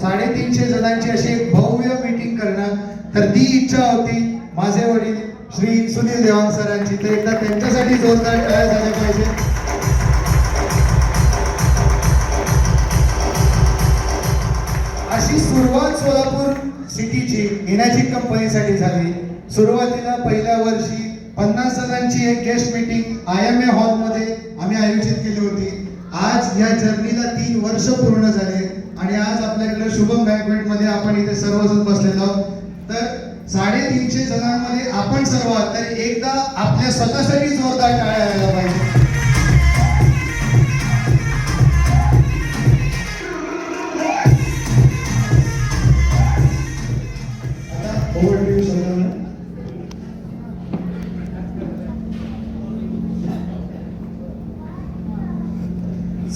350 जणांची अशी एक भव्य मीटिंग करणं, तर ती इच्छा होती माझे वडील श्री सुनील देवांग सरांची. तर एकदा त्यांच्यासाठी जोरदार टाळ्या झाल्या पाहिजे. अशी सुरुवात सोलापूर सिटीची मॅजिक कंपनीसाठी झाली. सुरुवातीला पहिल्या वर्षी 50 जणांची एक गेस्ट मीटिंग IMA हॉलमध्ये आम्ही आयोजित केली होती. आज या जर्नीला 3 वर्ष पूर्ण झाले आणि आज आपल्याकडे शुभम बँकवेटमध्ये आपण इथे सर्वजण बसलेलो आहोत. तर 350 जणांमध्ये आपण सर्व आहात, तर एकदा आपल्या स्वतःसाठी जोरदार टाळ्या यायला पाहिजे.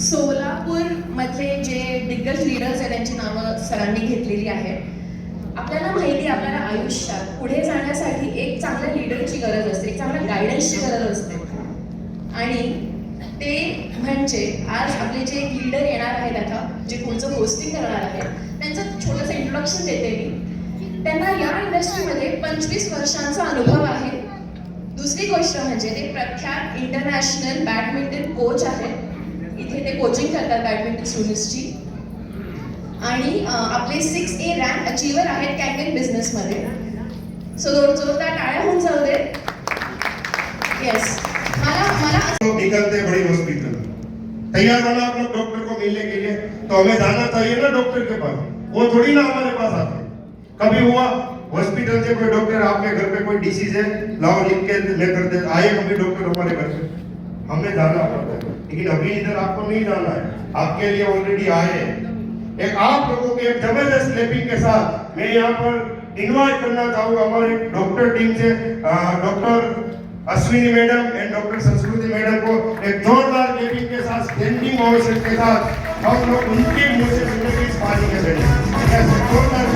सोलापूर मधले जे दिग्गज लीडर्स आहेत त्यांची नावं सरांनी घेतलेली आहेत. आपल्याला माहिती आहे, आपल्याला आयुष्यात पुढे जाण्यासाठी एक चांगल्या लीडरची गरज असते, एक चांगल्या गायडन्सची गरज असते. आणि ते म्हणजे आज आपले जे लीडर येणार आहेत, आता जे पुढचं पोस्टिंग करणार आहेत, त्यांचं छोटंसं इंट्रोडक्शन देते मी. त्यांना या इंडस्ट्रीमध्ये 25 वर्षांचा अनुभव आहे. दुसरी गोष्ट म्हणजे ते प्रख्यात इंटरनॅशनल बॅडमिंटन कोच आहेत. इथे ते कोचिंग करतात बॅडमिंटन स्टुडंट्सची. आणि आपले 6A रँक अचीवर आहेत कॅन्गन बिझनेसमध्ये. सो जोरदार टाळ्या होऊन जाऊ दे. येस, मला निकलते बड़ी हॉस्पिटल तैयार वाला आप लोग डॉक्टर को मिलने के लिए, तो हमें जाना चाहिए ना डॉक्टर के पास. वो थोड़ी ना हमारे पास आते. कभी हुआ हॉस्पिटल से कोई डॉक्टर आपके घर पे कोई डिसीज है, लाओ लिख के लेकर दे, आए कभी डॉक्टर हमारे घर पे, हमें जाना पड़ता है. लेकिन अभी इधर आपको नहीं जाना है, आपके लिए ऑलरेडी आए हैं. एक आप लोगों के जबरदस्त क्लैपिंग के साथ मैं यहाँ पर इनवाइट करना चाहूँगा हमारे डॉक्टर टीम से doctor Ashwini madam and doctor Sanskriti madam को एक जोरदार क्लैपिंग के साथ, स्टैंडिंग ओवेशन के साथ हम लोग उनके मुंह से सुनेंगे इस पानी के जरिए. जोरदार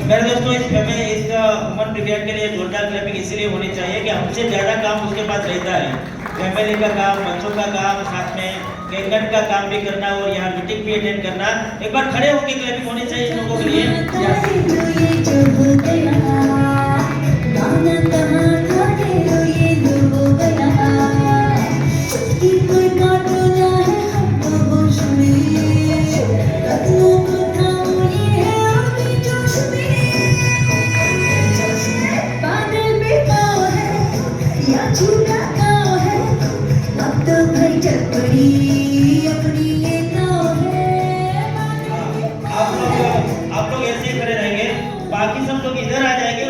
मेरे दोस्तों, इस वुमन प्रीमियर के लिए जोरदार क्लैपिंग इसलिए होनी चाहिए कि हमसे ज़्यादा काम उसके पास रहता है. फैमिली का काम, बच्चों का काम, साथ में कैंगन का काम भी करना और यहाँ मीटिंग भी अटेंड करना. एक बार खड़े होकर क्लैपिंग होनी चाहिए इन लोगों के आप लोग ऐसे ही खड़े रहेंगे. बाकी सब लोग इधर आ जाएंगे